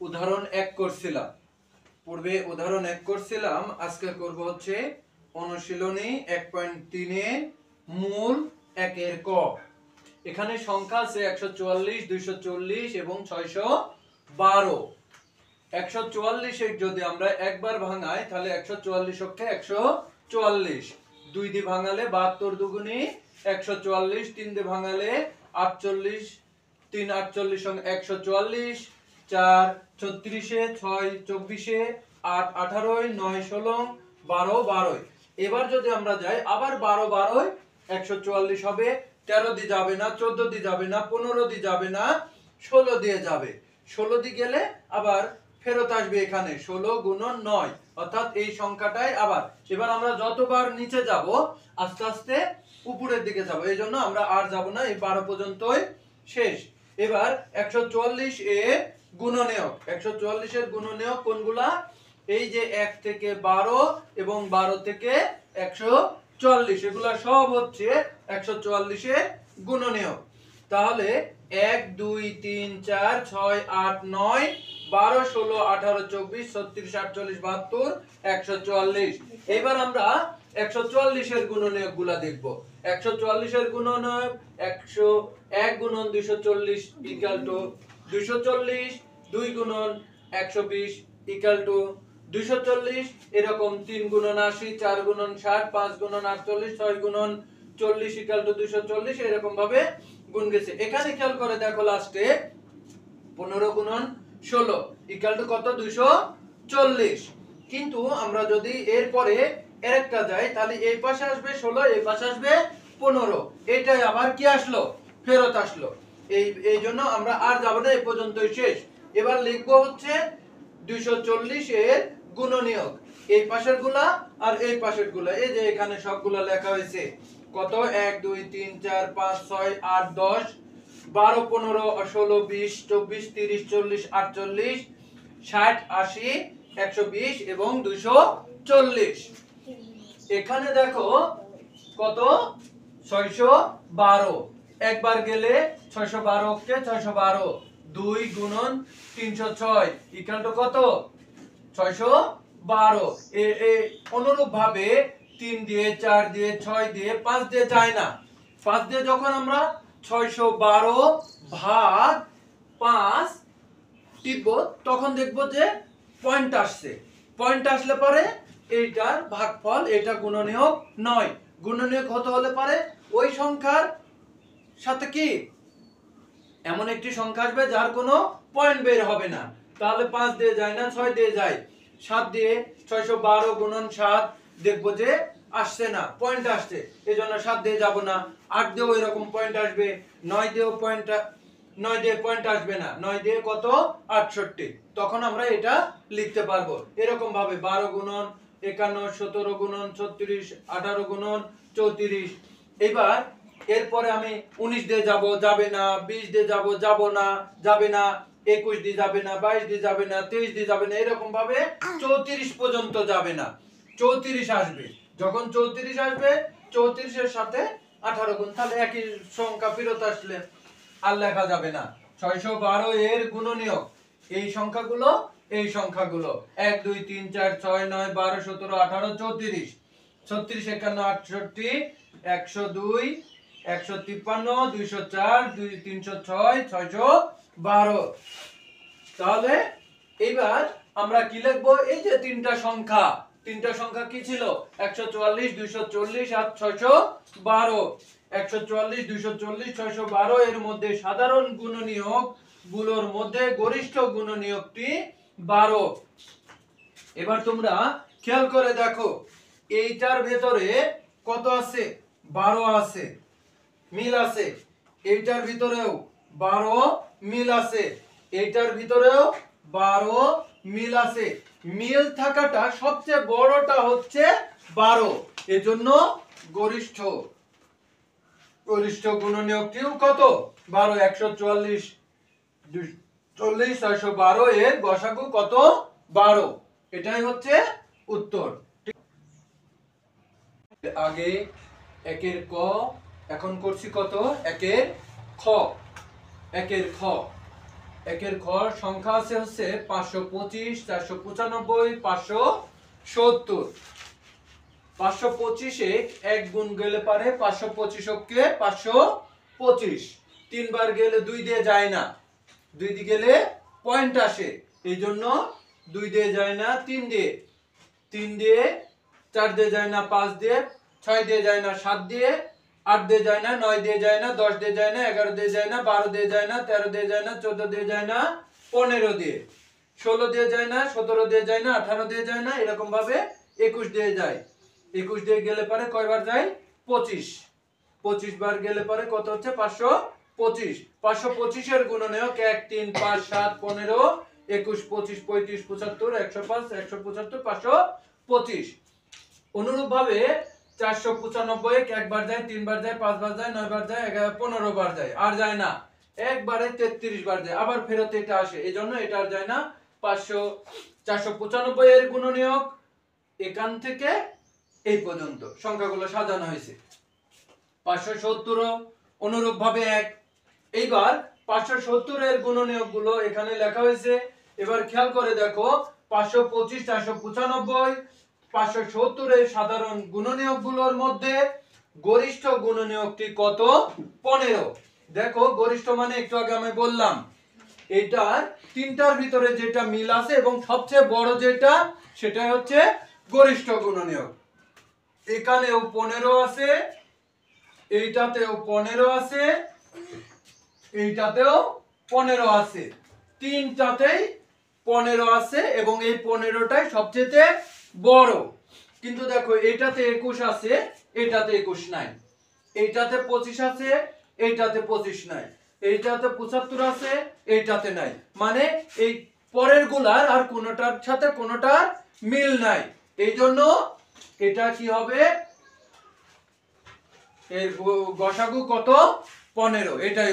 উদাহরণ 1 করছিলাম, পূর্বে উদাহরণ 1 করছিলাম, আজকে করব হচ্ছে অনুশীলনী 1.3 এর মূল 1 এর ক। এখানে সংখ্যা আছে 144, 240 এবং 612। 144 এর যদি আমরা একবার ভাঙাই তাহলে 144 অক্ষে 144, 2 দিয়ে ভাঙালে 72 দুগুণী 144, 3 দিয়ে ভাঙালে 48, 3 48 সঙ্গে 144, 4 36 6 24 8 18 9 16 12 12। এবার যদি আমরা যাই আবার 12 12 144 হবে, 13 দিয়ে যাবে না, 14 দিয়ে যাবে না, 15 দিয়ে যাবে না, 16 দিয়ে যাবে। 16 দিয়ে গেলে আবার ফেরত আসবে এখানে 16 গুণন 9, অর্থাৎ এই সংখ্যাটাই আবার। এবার আমরা যতবার নিচে যাব আস্তে আস্তে উপরের দিকে যাব, এই জন্য আমরা আর যাব না, এই 12 পর্যন্তই শেষ। এবার 144 এর গুণনীয়ক, 144 এর গুণনীয়ক কোনগুলা? এই যে 1 থেকে 12 এবং 12 থেকে 140, এগুলা সব হচ্ছে 144 এর গুণনীয়ক। তাহলে 1 2 3 4 6 8 9 12 16 18 24 36 48 72 144। এবার আমরা 144 এর গুণনীয়ক গুলা দেখব। 144 এর গুণনীয়ক 101 গুণন 240 ইকুয়াল টু 240, 2 গুণন 120 ইকুয়াল টু 240, এরকম 3 গুণন 80, 4 গুণন 60, 5 গুণন 48, 6 গুণন 40 ইকুয়াল টু 240, এরকম ভাবে গুণ গেছে। এখানে খেয়াল করে দেখো লাস্টে 15 গুণন 16 ইকুয়াল টু কত? 240। কিন্তু আমরা যদি এরপরে আরেকটা যাই তাহলে এই পাশে আসবে 16, এই পাশে আসবে 15, এটাই আবার কি আসলো? ফেরত আসলো। এই জন্য আমরা আর যাব না, এই পর্যন্তই শেষ। এবার লিখব হচ্ছে 240 এর গুণনীয়ক, এই পাশের গুলা আর এই পাশের গুলা, এই যে এখানে সবগুলা লেখা হয়েছে। কত? 1 2 3 4 5 6 8 10 12 15 16 20 24 30 40 48 60 80 120 এবং 240। এখানে দেখো কত? 612। একবার গেলে 612 কে 612, 2 গুণন 306 ইকুয়াল টু কত? 612। অনুরূপ ভাবে 3 দিয়ে 4 দিয়ে 6 দিয়ে 5 দিয়ে যায় না। 5 দিয়ে যখন আমরা 612 ভাগ 5 টিপব তখন দেখব যে পয়েন্ট আসছে। পয়েন্ট আসলে পরে এইটার ভাগফল, এটা গুণনীয়ক নয়। গুণনীয়ক হতে হলে পারে ওই সংখ্যার সাথে কি এমন একটি সংখ্যা আসবে যার কোনো পয়েন্ট বের হবে না। তাহলে 5 দিয়ে যায় না, 6 দিয়ে যায়। 7 দিয়ে 612 গুণন 7 দেখবো যে আসছে না, পয়েন্ট আসছে, এজন্য 7 দিয়ে যাব না। 8 দিয়েও এরকম পয়েন্ট আসবে, 9 দিয়েও পয়েন্ট 9 দিয়ে পয়েন্ট আসবে না। 9 দিয়ে কত? 68। তখন আমরা এটা লিখতে পারবো এরকম ভাবে 12 গুণন 51, 17 গুণন 36, 18 গুণন 34। এবার এরপরে আমি 19 দিয়ে যাব, যাবে না। 20 দিয়ে যাব, যাব না, যাবে না। 21 দিয়ে যাবে না, 22 দিয়ে যাবে না, 23 দিয়ে যাবে না, এরকম ভাবে 34 পর্যন্ত যাবে না। 34 আসবে, যখন 34 আসবে 34 এর সাথে 18 গুণ, তাহলে একই সংখ্যা ফেরত আসলে আর লেখা যাবে না। 612 এর গুণনীয়ক এই সংখ্যাগুলো, এই সংখ্যাগুলো 1 2 3 4 6 9 12 17 18 34, 36 51 68 102 153 204 306 612। তাহলে এবার আমরা কি লিখবো? এই যে তিনটা সংখ্যা কি ছিল? 144 240 আর 612। 144 240 612 এর মধ্যে সাধারণ গুণনীয়ক গুলোর মধ্যে গরিষ্ঠ গুণনীয়কটি 12। এবার তোমরা খেয়াল করে দেখো এইটার ভেতরে কত আছে? 12 আছে, মিল আছে। এইটার ভিতরেও 12 মিল আছে, এইটার ভিতরেও 12 মিল আছে। মিল থাকাটা সবচেয়ে বড়টা হচ্ছে 12, এজন্য গরিষ্ঠ গুণনীয়কটিও কত? 12। 144 240 612 এর গসাগু কত? 12। এটাই হচ্ছে উত্তর। আগে একের ক, এখন করছি কত? একের খ। একের খ সংখ্যা আছে হচ্ছে 525, 495, 570। 525 এ 1 গুণ গেলে পারে 525 কে 525, 3 বার গেলে 2 দিয়ে যায় না, 2 দিয়ে গেলে পয়েন্ট আসে, এই জন্য 2 দিয়ে যায় না, 3 দিয়ে, 3 দিয়ে, 4 দিয়ে যায় না, 5 দিয়ে, 6 দিয়ে যায় না, 7 দিয়ে, 8 দিয়ে যায় না, 9 দিয়ে যায় না, 10 দিয়ে যায় না, 11 দিয়ে যায় না, 12 দিয়ে যায় না, 13 দিয়ে যায় না, 14 দিয়ে যায় না, 15 দিয়ে, 16 দিয়ে যায় না, 17 দিয়ে যায় না, 18 দিয়ে যায় না, এরকম ভাবে 21 দিয়ে যায়। 21 দিয়ে গেলে পরে কয়বার যায়? 25। 25 বার গেলে পরে কত হচ্ছে? 525। 525 এর গুণনীয়ক 1 3 5 7 15 21 25 35 75 105 175 525। অনুরূপ ভাবে 495 একবার যায়, 3 বার যায়, 5 বার যায়, 9 বার যায়, 11 15 বার যায়, আর যায় না, একবারে 33 বার যায়, আবার ফেরত এটা আসে, এজন্য এটা আর যায় না। 495 এর গুণনীয়ক এখান থেকে এই পর্যন্ত সংখ্যাগুলো সাজানো হয়েছে। 570 অনুরূপ ভাবে 1। এইবার 570 এর গুণনীয়ক গুলো এখানে লেখা হয়েছে। এবার খেয়াল করে দেখো 525 495 570 এর সাধারণ গুণনীয়ক গুলোর মধ্যে গরিষ্ঠ গুণনীয়কটি কত? 15। দেখো গরিষ্ঠ মানে একটু আগে আমি বললাম এটার তিনটার ভিতরে যেটা মিল আছে এবং সবচেয়ে বড় যেটা সেটা হচ্ছে গরিষ্ঠ গুণনীয়ক। এখানেও 15 আছে, এইটাতেও 15 আছে, এইটাতেও 15 আছে, তিনটাতেই 15 আছে এবং এই 15টাই সবচেয়ে বড়। কিন্তু দেখো এটাতে 21 আছে, এটাতে 21 নাই, এইটাতে 25 আছে, এইটাতে 25 নাই, এইটাতে 75 আছে, এইটাতে নাই, মানে এই পরের গুলার আর কোনোটার সাথে কোনোটার মিল নাই। এই জন্য এটা কি হবে? এর গসাগু কত? 15। এটাই